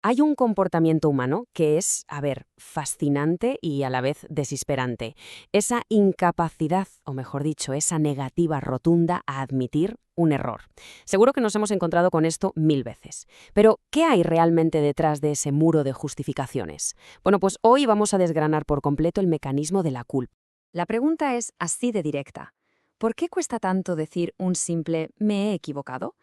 Hay un comportamiento humano que es, fascinante y a la vez desesperante. Esa incapacidad, o mejor dicho, esa negativa rotunda a admitir un error. Seguro que nos hemos encontrado con esto 1000 veces. Pero, ¿qué hay realmente detrás de ese muro de justificaciones? Bueno, pues hoy vamos a desgranar por completo el mecanismo de la culpa. La pregunta es así de directa. ¿Por qué cuesta tanto decir un simple «me he equivocado»?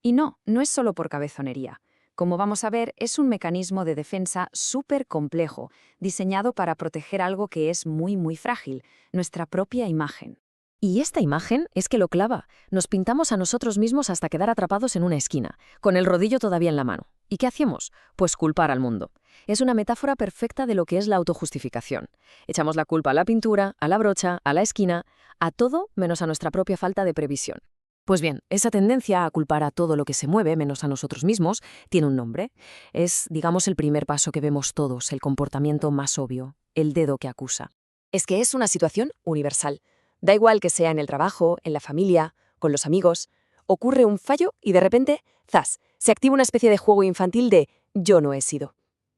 Y no es solo por cabezonería. Como vamos a ver, es un mecanismo de defensa súper complejo, diseñado para proteger algo que es muy frágil, nuestra propia imagen. Y esta imagen es que lo clava. Nos pintamos a nosotros mismos hasta quedar atrapados en una esquina, con el rodillo todavía en la mano. ¿Y qué hacemos? Pues culpar al mundo. Es una metáfora perfecta de lo que es la autojustificación. Echamos la culpa a la pintura, a la brocha, a la esquina, a todo menos a nuestra propia falta de previsión. Pues bien, esa tendencia a culpar a todo lo que se mueve, menos a nosotros mismos, tiene un nombre. Es, digamos, el primer paso que vemos todos, el comportamiento más obvio, el dedo que acusa. Es que es una situación universal. Da igual que sea en el trabajo, en la familia, con los amigos. Ocurre un fallo y de repente, ¡zas!, se activa una especie de juego infantil de «yo no he sido».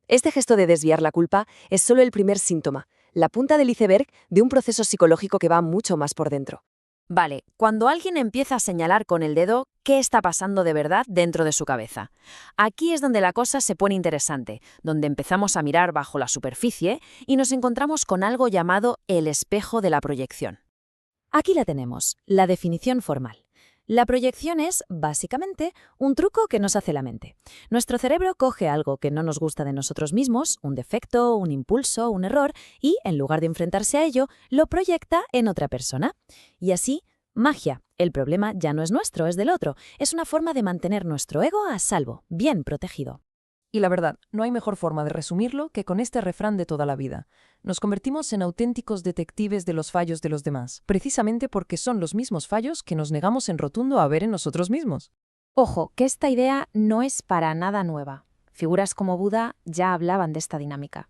Este gesto de desviar la culpa es solo el primer síntoma, la punta del iceberg de un proceso psicológico que va mucho más por dentro. Vale, cuando alguien empieza a señalar con el dedo, ¿qué está pasando de verdad dentro de su cabeza? Aquí es donde la cosa se pone interesante, donde empezamos a mirar bajo la superficie y nos encontramos con algo llamado el espejo de la proyección. Aquí la tenemos, la definición formal. La proyección es, básicamente, un truco que nos hace la mente. Nuestro cerebro coge algo que no nos gusta de nosotros mismos, un defecto, un impulso, un error, y, en lugar de enfrentarse a ello, lo proyecta en otra persona. Y así, magia. El problema ya no es nuestro, es del otro. Es una forma de mantener nuestro ego a salvo, bien protegido. Y la verdad, no hay mejor forma de resumirlo que con este refrán de toda la vida. Nos convertimos en auténticos detectives de los fallos de los demás, precisamente porque son los mismos fallos que nos negamos en rotundo a ver en nosotros mismos. Ojo, que esta idea no es para nada nueva. Figuras como Buda ya hablaban de esta dinámica.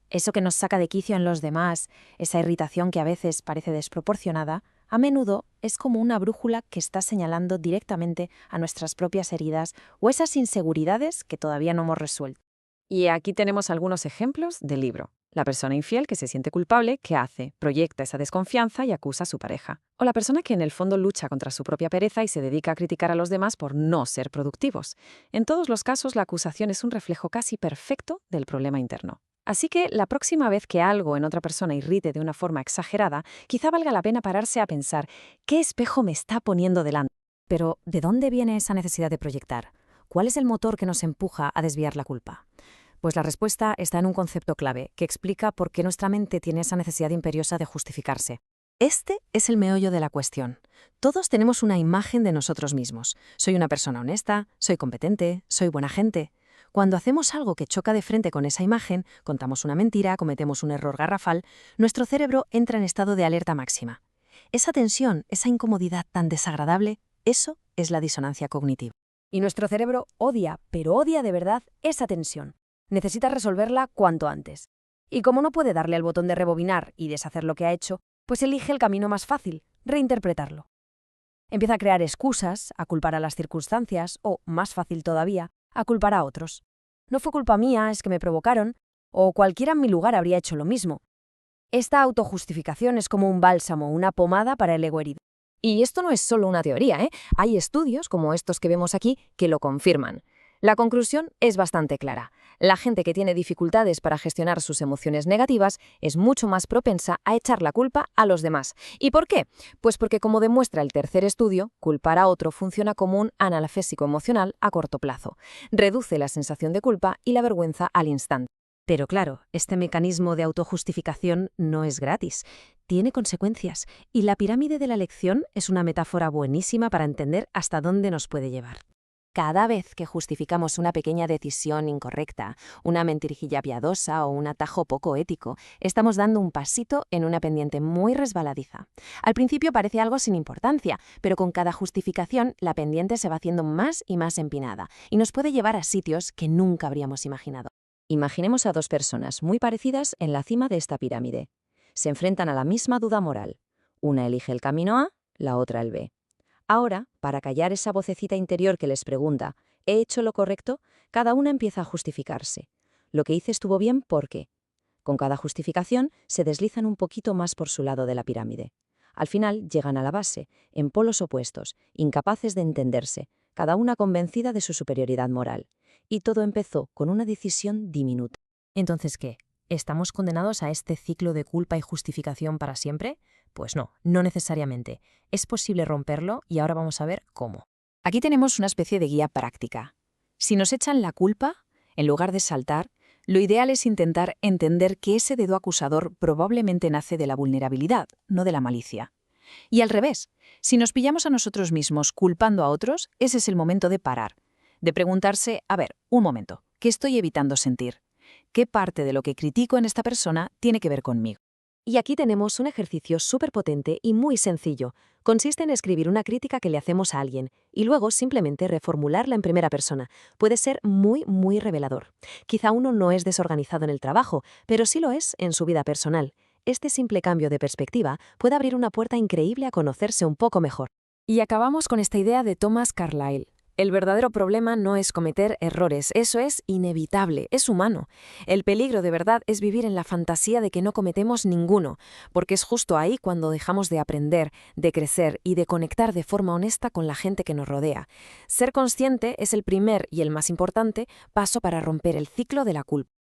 Eso que nos saca de quicio en los demás, esa irritación que a veces parece desproporcionada, a menudo es como una brújula que está señalando directamente a nuestras propias heridas o esas inseguridades que todavía no hemos resuelto. Y aquí tenemos algunos ejemplos del libro. La persona infiel que se siente culpable, ¿qué hace? Proyecta esa desconfianza y acusa a su pareja. O la persona que en el fondo lucha contra su propia pereza y se dedica a criticar a los demás por no ser productivos. En todos los casos, la acusación es un reflejo casi perfecto del problema interno. Así que la próxima vez que algo en otra persona irrite de una forma exagerada, quizá valga la pena pararse a pensar ¿qué espejo me está poniendo delante? Pero, ¿de dónde viene esa necesidad de proyectar? ¿Cuál es el motor que nos empuja a desviar la culpa? Pues la respuesta está en un concepto clave que explica por qué nuestra mente tiene esa necesidad imperiosa de justificarse. Este es el meollo de la cuestión. Todos tenemos una imagen de nosotros mismos. Soy una persona honesta, soy competente, soy buena gente. Cuando hacemos algo que choca de frente con esa imagen, contamos una mentira, cometemos un error garrafal, nuestro cerebro entra en estado de alerta máxima. Esa tensión, esa incomodidad tan desagradable, eso es la disonancia cognitiva. Y nuestro cerebro odia, pero odia de verdad esa tensión. Necesita resolverla cuanto antes. Y como no puede darle al botón de rebobinar y deshacer lo que ha hecho, pues elige el camino más fácil, reinterpretarlo. Empieza a crear excusas, a culpar a las circunstancias o, más fácil todavía, a culpar a otros. No fue culpa mía, es que me provocaron, o cualquiera en mi lugar habría hecho lo mismo. Esta autojustificación es como un bálsamo, una pomada para el ego herido. Y esto no es solo una teoría, ¿eh? Hay estudios, como estos que vemos aquí, que lo confirman. La conclusión es bastante clara. La gente que tiene dificultades para gestionar sus emociones negativas es mucho más propensa a echar la culpa a los demás. ¿Y por qué? Pues porque, como demuestra el tercer estudio, culpar a otro funciona como un analgésico emocional a corto plazo. Reduce la sensación de culpa y la vergüenza al instante. Pero claro, este mecanismo de autojustificación no es gratis. Tiene consecuencias, y la pirámide de la elección es una metáfora buenísima para entender hasta dónde nos puede llevar. Cada vez que justificamos una pequeña decisión incorrecta, una mentirijilla piadosa o un atajo poco ético, estamos dando un pasito en una pendiente muy resbaladiza. Al principio parece algo sin importancia, pero con cada justificación la pendiente se va haciendo más y más empinada y nos puede llevar a sitios que nunca habríamos imaginado. Imaginemos a dos personas muy parecidas en la cima de esta pirámide. Se enfrentan a la misma duda moral. Una elige el camino A, la otra el B. Ahora, para callar esa vocecita interior que les pregunta ¿he hecho lo correcto? Cada una empieza a justificarse. Lo que hice estuvo bien porque. Con cada justificación se deslizan un poquito más por su lado de la pirámide. Al final llegan a la base, en polos opuestos, incapaces de entenderse, cada una convencida de su superioridad moral. Y todo empezó con una decisión diminuta. Entonces, ¿qué? ¿Estamos condenados a este ciclo de culpa y justificación para siempre? Pues no, no necesariamente. Es posible romperlo y ahora vamos a ver cómo. Aquí tenemos una especie de guía práctica. Si nos echan la culpa, en lugar de saltar, lo ideal es intentar entender que ese dedo acusador probablemente nace de la vulnerabilidad, no de la malicia. Y al revés, si nos pillamos a nosotros mismos culpando a otros, ese es el momento de parar, de preguntarse, a ver, un momento, ¿qué estoy evitando sentir? ¿Qué parte de lo que critico en esta persona tiene que ver conmigo? Y aquí tenemos un ejercicio súper potente y muy sencillo. Consiste en escribir una crítica que le hacemos a alguien y luego simplemente reformularla en primera persona. Puede ser muy, muy revelador. Quizá uno no es desorganizado en el trabajo, pero sí lo es en su vida personal. Este simple cambio de perspectiva puede abrir una puerta increíble a conocerse un poco mejor. Y acabamos con esta idea de Thomas Carlyle. El verdadero problema no es cometer errores, eso es inevitable, es humano. El peligro de verdad es vivir en la fantasía de que no cometemos ninguno, porque es justo ahí cuando dejamos de aprender, de crecer y de conectar de forma honesta con la gente que nos rodea. Ser consciente es el primer y el más importante paso para romper el ciclo de la culpa.